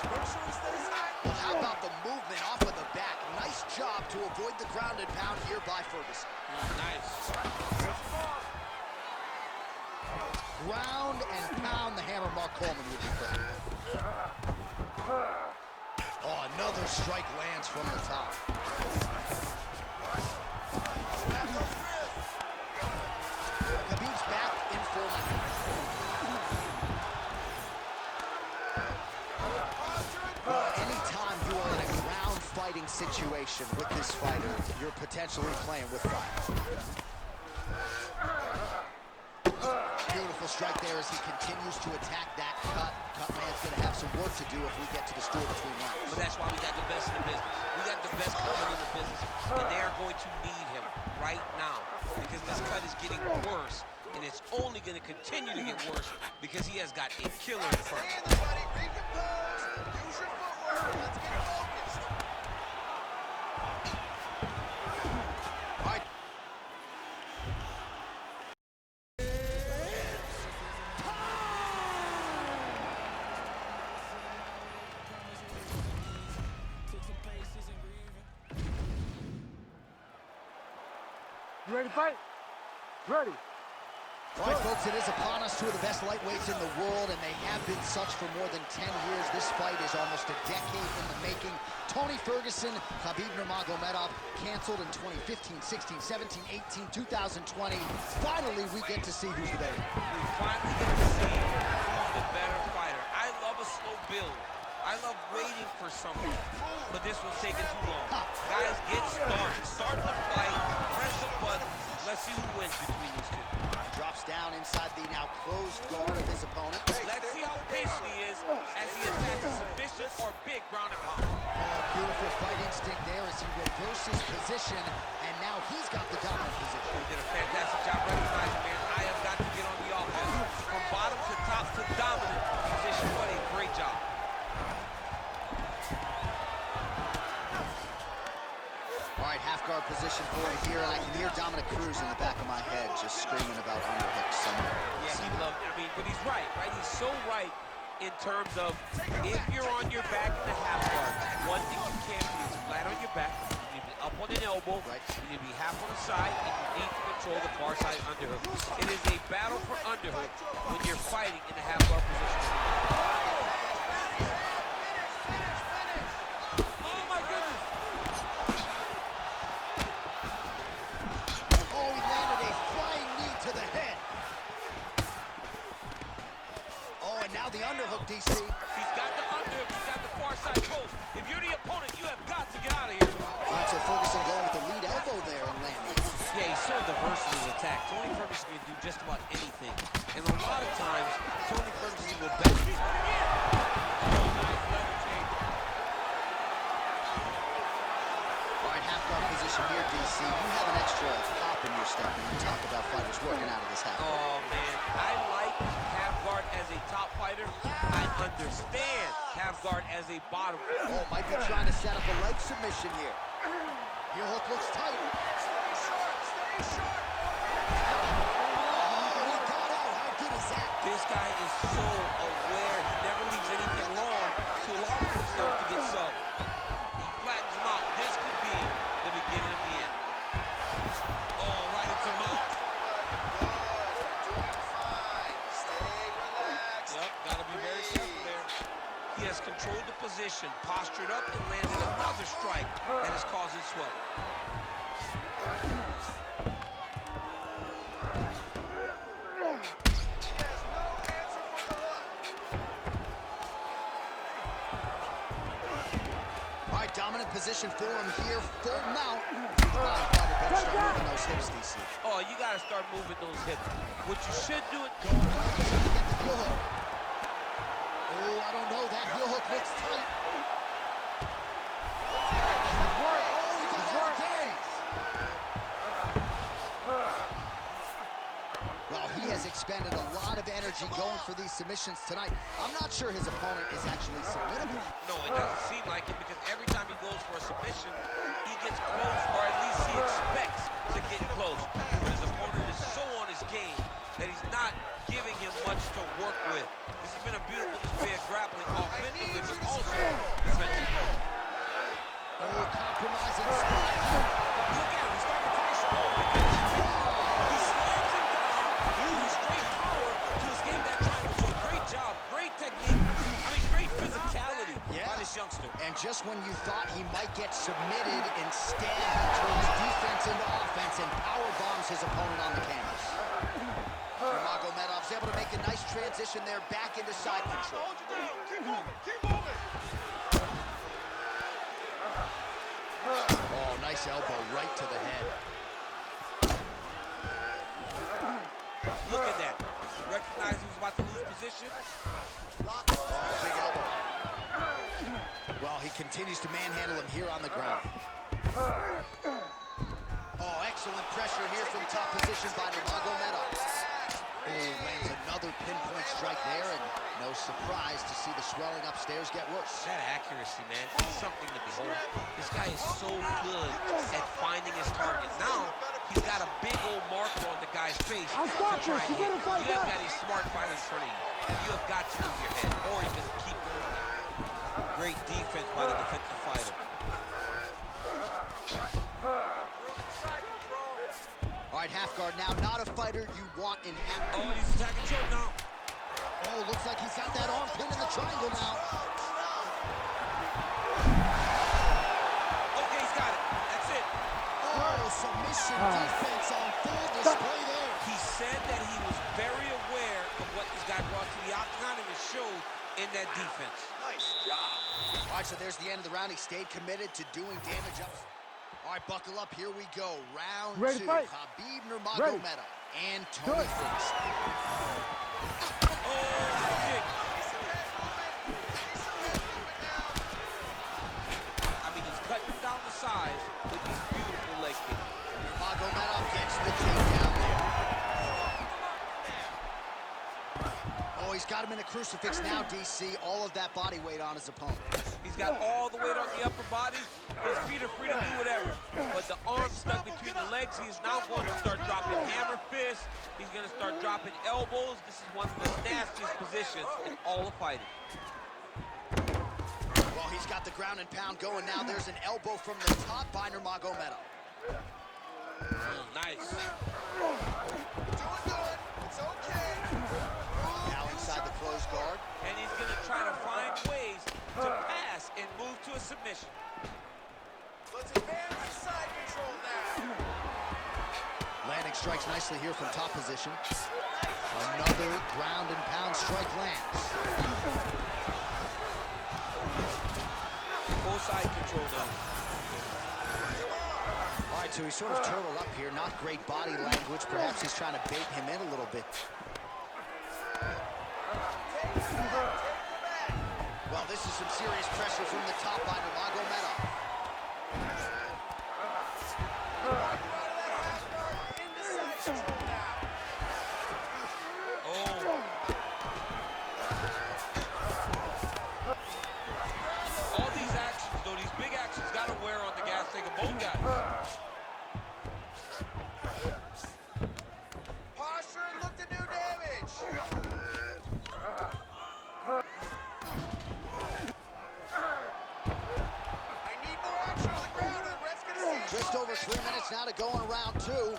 Make sure he stays high. Well, how about the movement off of the back? Nice job to avoid the ground and pound here by Ferguson. Nice. Ground and pound, the hammer Mark Coleman would be proud. Oh, another strike lands from the top. Khabib's back in full heat. Anytime you are in a ground fighting situation with this fighter, you're potentially playing with fire. Beautiful strike there as he continues to attack that cut. Cutman's going to have some work to do if we get to the store between rounds. But that's why we got the best in the business. We got the best cutman in the business, and they are going to need him right now because this cut is getting worse, and it's only going to continue to get worse because he has got a killer in front. Hey, everybody, recompose. Use your footwork. Let's get focused. All right. You ready to fight? Ready. All right, folks, it is upon us. Two of the best lightweights in the world, and they have been such for more than 10 years. This fight is almost a decade in the making. Tony Ferguson, Khabib Nurmagomedov, canceled in 2015, 16, 17, 18, 2020. Finally, we get to see who's the better. We finally get to see who's the better fighter. I love a slow build. I love waiting for something, but this one's taking too long. Guys, get started. Start the fight, press the button. Let's see who wins between these two. Drops down inside the now closed guard of his opponent. Let's see how patient he is as he attacks a submission or big ground and pound. Beautiful fight instinct there as he reverses position, and now he's got the dominant position. He did a fantastic job recognizing, man, I have got to get on the offense. From bottom to top to dominant position. What a great job. All right, half guard position for him here, and I can hear Dominic Cruz in the back of my head just screaming about underhooks somewhere. Yeah, he loved it. I mean, but he's right? He's so right in terms of if you're on your back in the half guard, one thing you can't do is flat on your back. You need to be up on an elbow. Right. You need to be half on the side, and you need to control the far side underhook. It is a battle for underhook when you're fighting in the half guard position. Now the underhook, DC. He's got the underhook, he's got the far side post. If you're the opponent, you have got to get out of here. All right, so Ferguson going with the lead elbow there and landing. Yeah, he's so diverse in his attack. Tony Ferguson can do just about anything. And a lot of times, Tony Ferguson will best. All right, half guard position here, DC. You have an extra pop in your step when you talk about fighters working out of this half guard. Oh, man. I like half guard as a top fighter. I understand half guard as a bottom. Oh, might be trying to set up a leg submission here. Heel hook looks tight. Stay short, stay short. Oh, he got out. How good is that? This guy is so aware. He never leaves anything wrong to allow himself to get subbed. He flattens him out. This could be the beginning of the end. Oh, right into mouth. Gotta be very careful there. He has controlled the position, postured up, and landed another strike that is causing swelling. All right, dominant position for him here. Full mount. Better start moving those hips, DC. Oh, you gotta start moving those hips. What you should do it. Heel hook. Oh, I don't know. That heel hook looks tight. Well, he has expended a lot of energy going for these submissions tonight. I'm not sure his opponent is actually submittable. No, it doesn't seem like it because every time he goes for a submission, he gets close, or at least he expects to get close. But his opponent is so on his game that he's not giving him much to work with. This has been a beautiful display of grappling offensively, but also defensively. Oh, compromising spot. Look at him, he's starting to finish. Oh my goodness. He slams him down, uses straight power to escape that triangle. So great job, great technique. I mean, great physicality by this youngster. And just when you thought he might get submitted, instead he turns defense into offense and power bombs his opponent on the canvas. Nurmagomedov's able to make a nice transition there back into side control. Keep moving, keep moving. Oh, nice elbow right to the head. Look at that. Recognize he was about to lose position. Oh, big elbow. Well, he continues to manhandle him here on the ground. Oh, excellent pressure here from top position by Nurmagomedov. Oh, lands another pinpoint strike there, and no surprise to see the swelling upstairs get worse. That accuracy, man, it's something to behold. This guy is so good at finding his target. Now, he's got a big old marker on the guy's face to try and hit. You have got a smart fight in front of you. You have got to move your head, or you can keep moving. Great defense by the defensive fighter. All right, half guard now. Not a fighter you want in half. Oh, and he's attacking choke now. Oh, looks like he's got that arm pin in the triangle now. Okay, he's got it. That's it. Oh, submission defense on full display there. He said that he was very aware of what this guy brought to the octagon, and it showed in that defense. Nice job. All right, so there's the end of the round. He stayed committed to doing damage up. All right, buckle up. Here we go. Round Ready, 2. fight. Khabib Nurmagomedov and Tony Ferguson. Oh, shit. I mean, he's cutting down the size with these beautiful leg kicks. Nurmagomedov gets the takedown there. Oh, he's got him in a crucifix now, DC. All of that body weight on his opponent. He's got all the weight on the upper body. His feet are free to do whatever. But the arm stuck between the legs. He's now going to start dropping hammer fists. He's going to start dropping elbows. This is one of the nastiest positions in all of fighting. Well, he's got the ground and pound going now. There's an elbow from the top by Nurmagomedov. Nice. Doing good. It's okay. Now inside the closed guard. And he's going to try to find ways to pass and move to a submission. Let's advance to side control now. Landing strikes nicely here from top position. Another ground and pound strike lands. Full side control now. All right, so he's sort of turtled up here. Not great body language. Perhaps he's trying to bait him in a little bit. Well, this is some serious pressure from the top by Nurmagomedov. All these actions, though, these big actions, got to wear on the gas tank of both guys. Posture and look to do damage. I need more action on the ground, or the ref's gonna see. Just over 3 minutes now to go in round 2.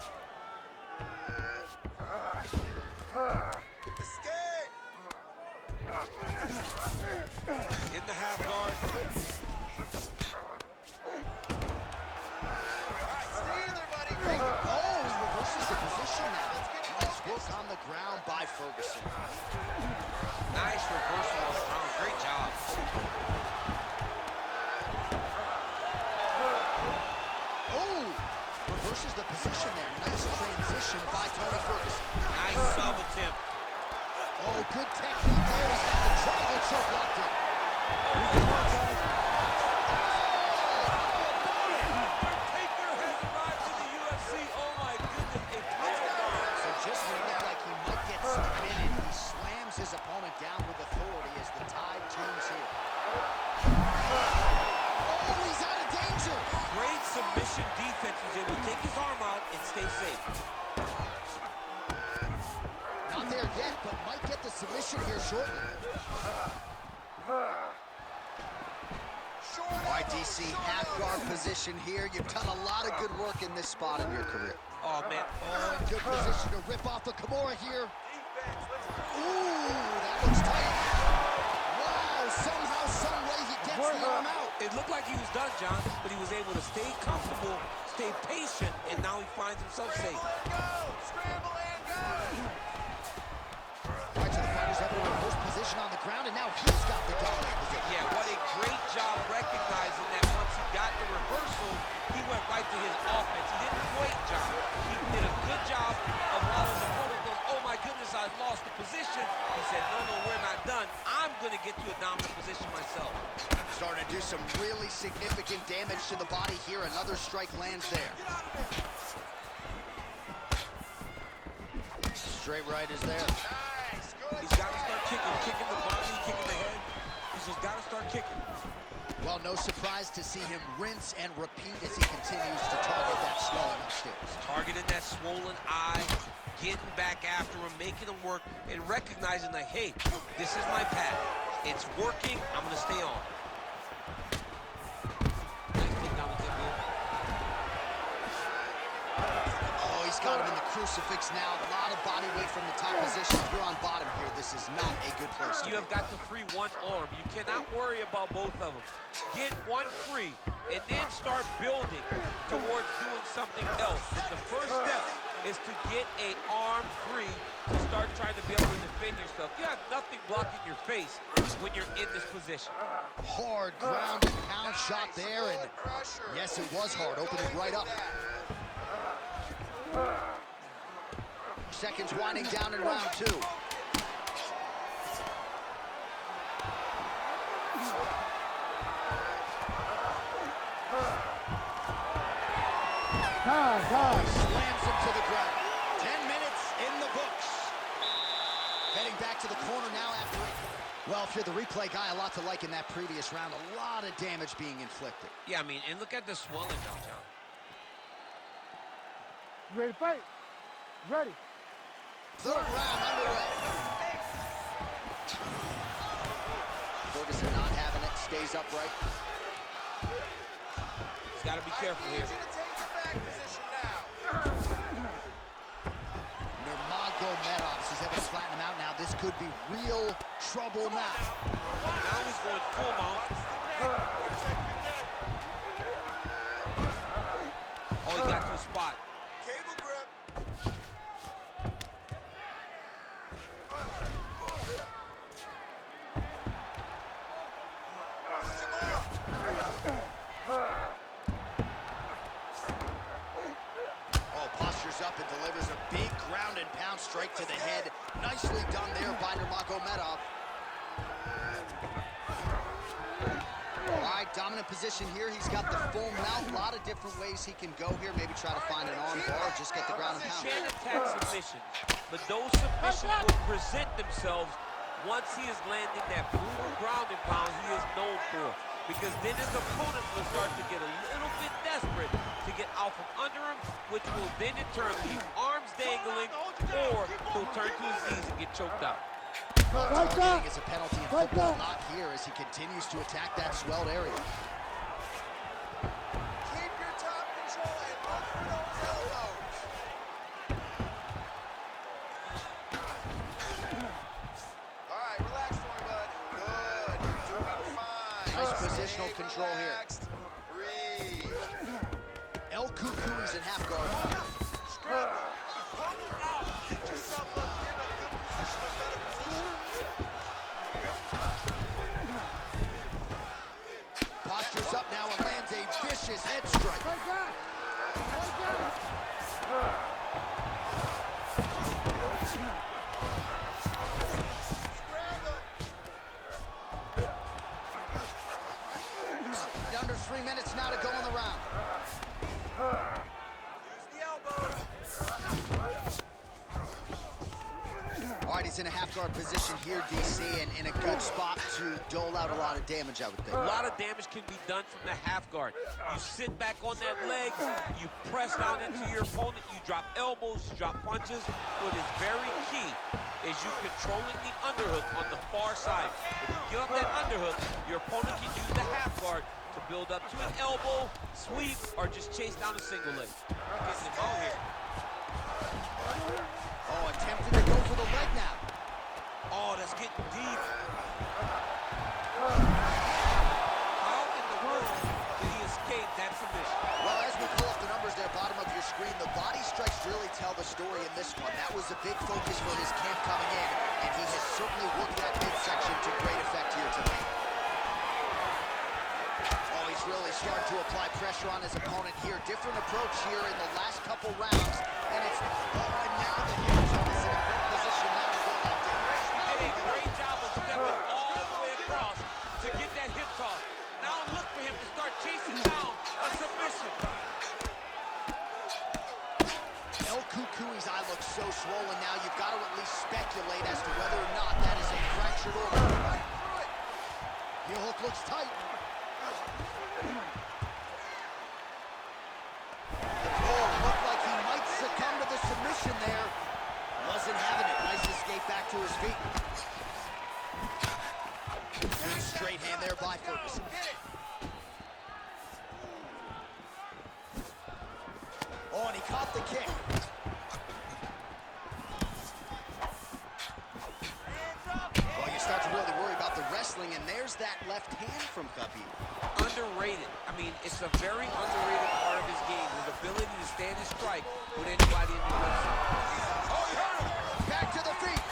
Escape. In the half guard. All right, stay in there, buddy. Oh, he reverses the position now. Nice work on the ground by Ferguson. Nice reversal on the ground. Great job. Oh, reverses the position there. Nice transition by Tony Ferguson. Nice sub attempt. Oh, good technique there. He's got the triangle choke locked in. Taker has arrived in the UFC. Oh my goodness, it's well done. So just when it looked like he might get submitted, he slams his opponent down with authority as the tide turns here. Oh, he's out of danger. Great submission defense. He's able to take his arm out and stay safe. Not there yet, but might get the submission here shortly. All right, DC, half guard position here. You've done a lot of good work in this spot in your career. Oh, man. Oh, in good position to rip off a Kimura here. Ooh, that looks tight. Wow, somehow, some way he gets the arm out. It looked like he was done, John, but he was able to stay comfortable, stay patient, and now he finds himself safe. Go. Scramble and go. All right, so the fighter's able to reverse position on the ground, and now he's got the dominant position. Yeah, what a great job recognizing that once he got the reversal, he went right to his offense. He did a great job. He did a good job of while his opponent goes, oh my goodness, I lost the position. He said, no, we're not done. I'm going to get to a dominant position myself. Starting to do some really significant damage to the body here. Another strike lands there. Straight right is there. Nice. Good. He's got to start kicking the body, kicking the head. He's just got to start kicking. Well, no surprise to see him rinse and repeat as he continues to target that swelling upstairs. Targeting that swollen eye, getting back after him, making him work, and recognizing that, hey, this is my path. It's working. I'm going to stay on. Nice takedown attempt here. Oh, he's got him in the crucifix now. A lot of body weight from the top position. If you're on bottom here, this is not a good place to You be. have got to free one arm. You cannot worry about both of them. Get one free, and then start building towards doing something else. But the first step is to get an arm free to start trying to be able to defend yourself. You have nothing blocking your face when you're in this position. Hard ground and pound shot there, and yes, it was hard, opening right up. Seconds winding down in round two. Time. Slams him to the ground. 10 minutes in the books. Heading back to the corner now after it. Well, if you're the replay guy, a lot to like in that previous round. A lot of damage being inflicted. Yeah, I mean, and look at the swelling downtown. You ready to fight? Ready. Third round underway. Ferguson not having it, stays upright. He's got to be careful here. Nurmagomedov sees Evans flatten him out now. This could be real trouble now. Now he's going full mount. Oh, he got to the spot. Cable grip. Oh, postures up and delivers a big ground and pound strike to the head. Nicely done there by Nurmagomedov. All right, dominant position here. He's got the full mount. A lot of different ways he can go here. Maybe try to find an arm bar or just get the ground and He pound. can attack submissions, but those submissions will present themselves once he is landing that brutal ground and pound he is known for. Because then his opponent will start to get a little bit desperate to get out from under him, which will then in turn leave arms dangling, or he'll turn to his knees and get choked out. Targeting is a penalty in football, not here as he continues to attack that swelled area. Keep your top control and look for those elbows. All right, relax for me, bud. Good. You're doing fine. Nice positional Stay control here. relaxed. Breathe. El Cucuy's in half guard. Scramble. Pull out. Get yourself up in a good position, a better position. Postures up now and lands a vicious head strike. Under 3 minutes now to go in the round. Use the elbows. All right, he's in a half-guard position here, DC, and in a good spot to dole out a lot of damage, I would think. A lot of damage can be done from the half guard. You sit back on that leg, you press down into your opponent, you drop elbows, you drop punches. What is very key is you controlling the underhook on the far side. If you give up that underhook, your opponent can use the half guard to build up to an elbow, sweep, or just chase down a single leg. Getting him out here. Oh, attempting to go for the leg now. Oh, that's getting deep. How in the world did he escape that submission? Well, as we pull up the numbers there, bottom of your screen, the body strikes really tell the story in this one. That was a big focus for his camp coming in, and he has certainly worked that midsection to great effect here tonight. Oh, he's really starting to apply pressure on his opponent here. Different approach here in the last couple rounds, and it's and now the hinge on is in a great position now to go out there. He did a great job of stepping all the way across to get that hip toss. Now look for him to start chasing down a submission. El Cucuy's eye looks so swollen now, you've got to at least speculate as to whether or not that is a fractured organ. Heel hook looks tight. Oh, looked like he might succumb to the submission there. Wasn't having it. Nice escape back to his feet. Good straight hand there by Ferguson. Oh, and he caught the kick. left hand from Khabib. Underrated. I mean, it's a very underrated part of his game, his ability to stand and strike with anybody in the UFC. Oh, he hurt him! Back to the feet!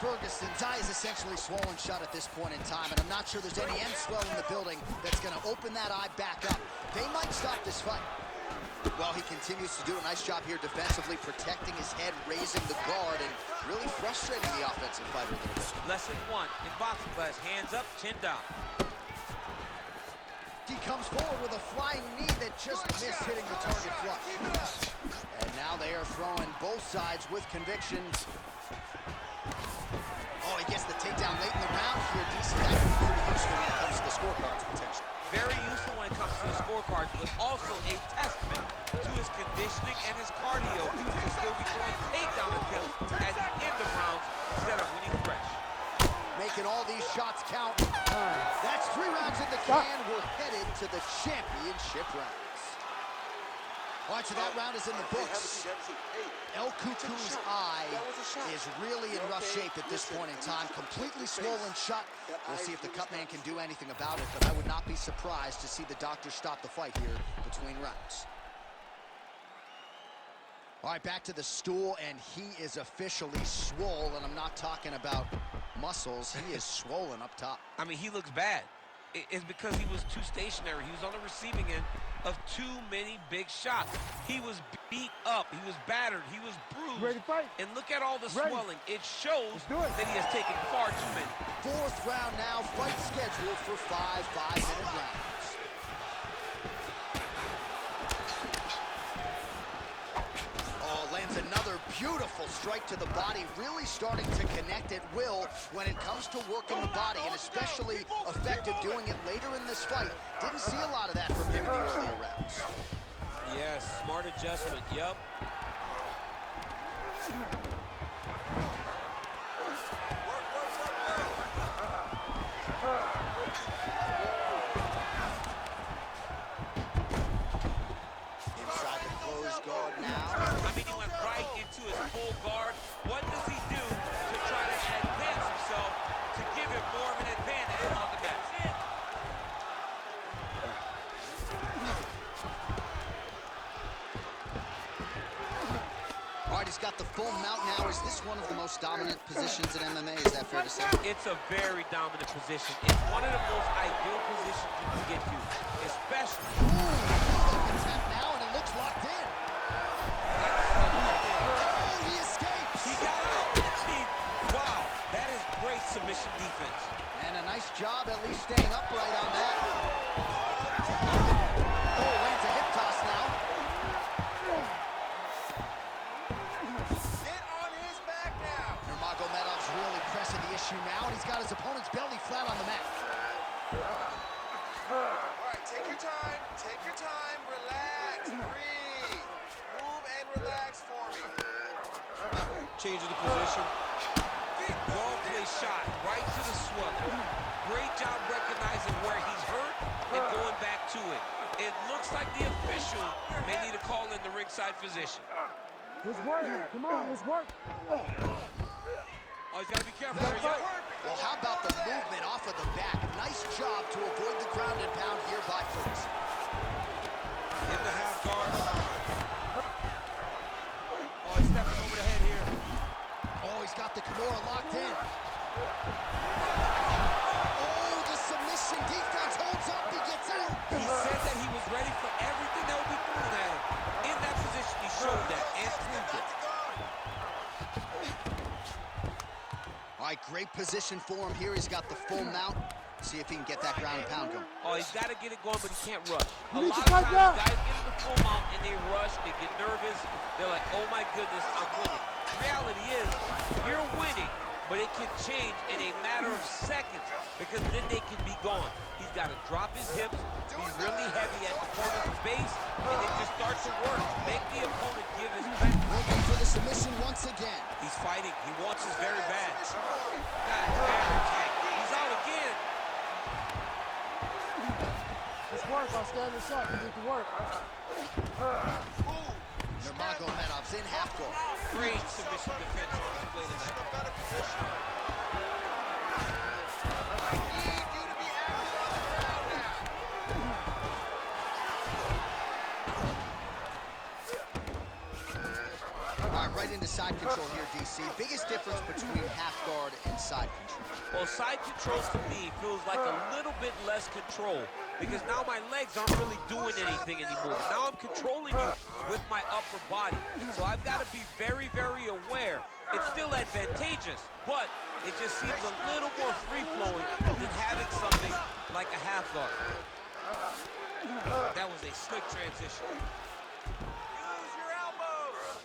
Ferguson's eye is essentially swollen shut at this point in time, and I'm not sure there's any end swell in the building that's going to open that eye back up. They might stop this fight. Well, he continues to do a nice job here defensively, protecting his head, raising the guard, and really frustrating the offensive fighter a little bit. Lesson 1 in boxing class, hands up, chin down. He comes forward with a flying knee that just missed hitting the target flush. And now they are throwing both sides with conviction. Oh, he gets the takedown late in the round here. DC, that can be pretty useful when it comes to the scorecards, potentially. Very useful when it comes to the scorecards, but also a testament to his conditioning and his cardio to still be throwing takedown attempts at the end of rounds instead of winning fresh. Making all these shots count. That's 3 rounds in the can. We're headed to the championship rounds. All right, so that round is in the books. El Cucuz's eye is really in rough shape at this point in time. Completely swollen shut. We'll see if the cut man can do anything about it, but I would not be surprised to see the doctor stop the fight here between rounds. All right, back to the stool, and he is officially swole, and I'm not talking about muscles. He is swollen up top. I mean, he looks bad. It's because he was too stationary. He was on the receiving end of too many big shots. He was beat up. He was battered. He was bruised. Ready to fight? And look at all the swelling. It shows that he has taken far too many. 4th round now, fight scheduled for 5 5-minute rounds. Lands another beautiful strike to the body, really starting to connect at will when it comes to working the body, and especially effective doing it later in this fight. Didn't see a lot of that from him in the earlier rounds. Yes, smart adjustment, yep. Inside the closed guard now. I mean, he went right into his full guard. What does he do to try to advance himself to give him more of an advantage on the mat? All right, he's got the full mount now. Is this one of the most dominant positions in MMA? Is that fair to say? It's a very dominant position. It's one of the most ideal positions you can get to, especially. Ooh, tap now, and it looks locked in. Oh, he escapes. He got out. Wow, that is great submission defense. And a nice job at least staying upright on that. Oh, lands a hip toss now. Get on his back now. Nurmagomedov's really pressing the issue now, and he's got his opponent's belly flat on the mat. All right, take your time, relax, breathe. Move and relax for me. Changing the position. Well placed shot right to the swelling. Great job recognizing where he's hurt and going back to it. It looks like the official may need to call in the ringside physician. Let's work. Come on, let's work. Oh, he's got to be careful here. Well, how about the movement off of the back? Nice job to avoid the ground and pound here by Ferguson. In the half guard. Oh, he's stepping over the head here. Oh, he's got the Kimura locked in. Oh, the submission defense holds up. He gets out. He said that he was ready for everything that would be thrown at him. In that position, he showed that and proved it. All right, great position for him here. He's got the full mount. See if he can get that ground and pound going. Oh, he's got to get it going, but he can't rush. A You need lot to of cut times, that. guys get in the full mount and they rush, they get nervous. They're like, oh my goodness, I'm winning. The reality is, you're winning, but it can change in a matter of seconds because then they can be gone. He's got to drop his hips. He's really heavy at the opponent's base, and it just starts to work. Make the opponent give his back. Looking for the submission once again. He's fighting. He wants this very bad. God, very tight. He's out again. Let's work. I'll stand this up. We need to work. Nurmagomedov's in half guard. Great submission defense on display tonight. Better position. side control here, DC. Biggest difference between half guard and side control. Well, side control to me feels like a little bit less control because now my legs aren't really doing anything anymore. Now I'm controlling you with my upper body. So I've got to be very, very aware. It's still advantageous, but it just seems a little more free-flowing than having something like a half guard. That was a slick transition. Use your elbows.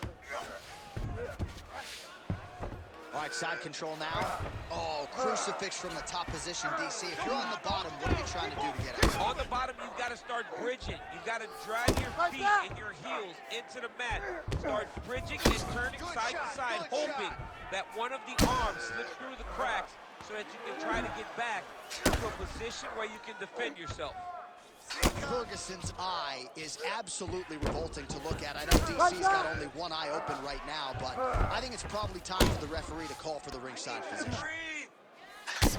All right, side control now. Oh, crucifix from the top position, DC. If you're on the bottom, what are you trying to do to get out? On the bottom, you've got to start bridging. You've got to drag your feet and your heels into the mat. Start bridging and turning side to side, hoping that one of the arms slips through the cracks so that you can try to get back to a position where you can defend yourself. Ferguson's eye is absolutely revolting to look at. I know DC's got only one eye open right now, but I think it's probably time for the referee to call for the ringside position.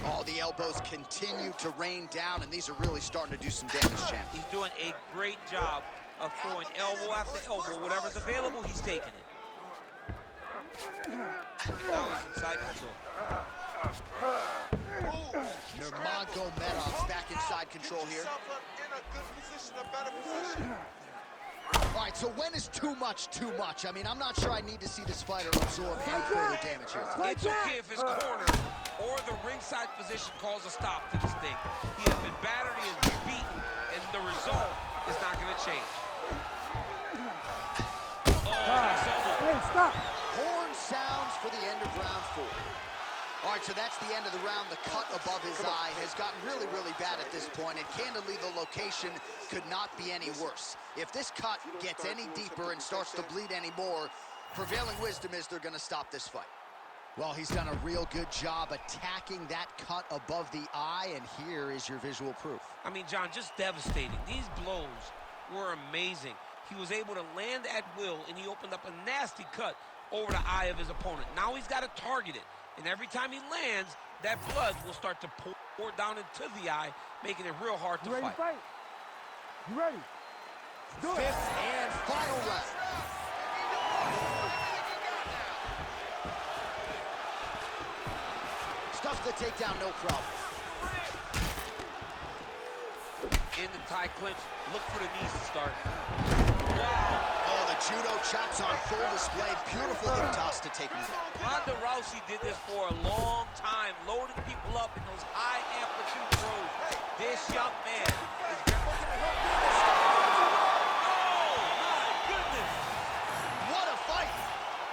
Oh, the elbows continue to rain down, and these are really starting to do some damage, champ. He's doing a great job of throwing elbow after elbow. Whatever's available, he's taking it. Now he's in side control. Nurmagomedov's back in side control here. In a good position, a better position. All right, so when is too much too much? I mean, I'm not sure I need to see this fighter absorb any further damage here. It's okay if his corner or the ringside position calls a stop to this thing. He has been battered, he has been beaten, and the result is not going to change. Hey, stop. Horn sounds for the end of round 4. All right, so that's the end of the round. The cut above his eye has gotten really, really bad at this point, and candidly, the location could not be any worse. If this cut gets any deeper and starts to bleed any more, prevailing wisdom is they're going to stop this fight. Well, he's done a real good job attacking that cut above the eye, and here is your visual proof. I mean, John, just devastating. These blows were amazing. He was able to land at will, and he opened up a nasty cut over the eye of his opponent. Now he's got to target it. And every time he lands, that blood will start to pour down into the eye, making it real hard to You ready to fight? You ready? Do it. Fifth and final round. Stuff the takedown, no problem. In the tie clinch, look for the knees to start. Oh, the judo chops on full display. Beautiful hip toss to take him down. Ronda Rousey did this for a long time, loading people up in those high amplitude throws. This young man is oh my goodness! What a fight!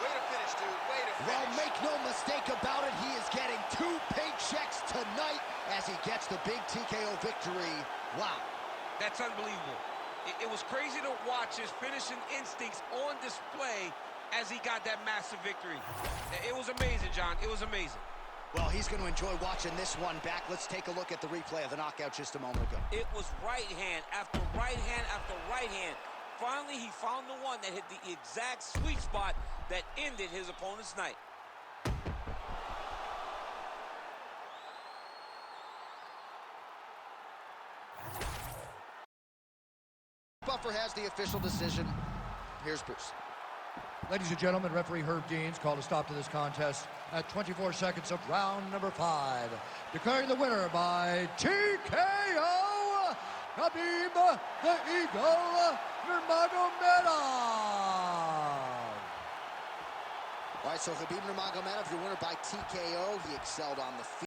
Way to finish, dude. Way to finish. Well, make no mistake about it, he is getting 2 paychecks tonight as he gets the big TKO victory. Wow. That's unbelievable. It was crazy to watch his finishing instincts on display as he got that massive victory. It was amazing, John. It was amazing. Well, he's going to enjoy watching this one back. Let's take a look at the replay of the knockout just a moment ago. It was right hand after right hand after right hand. Finally, he found the one that hit the exact sweet spot that ended his opponent's night. Buffer has the official decision. Here's Bruce. Ladies and gentlemen, referee Herb Deans called a stop to this contest at 24 seconds of round number 5. Declaring the winner by TKO, Khabib the Eagle Nurmagomedov. All right, so Khabib Nurmagomedov, your winner by TKO. He excelled on the field.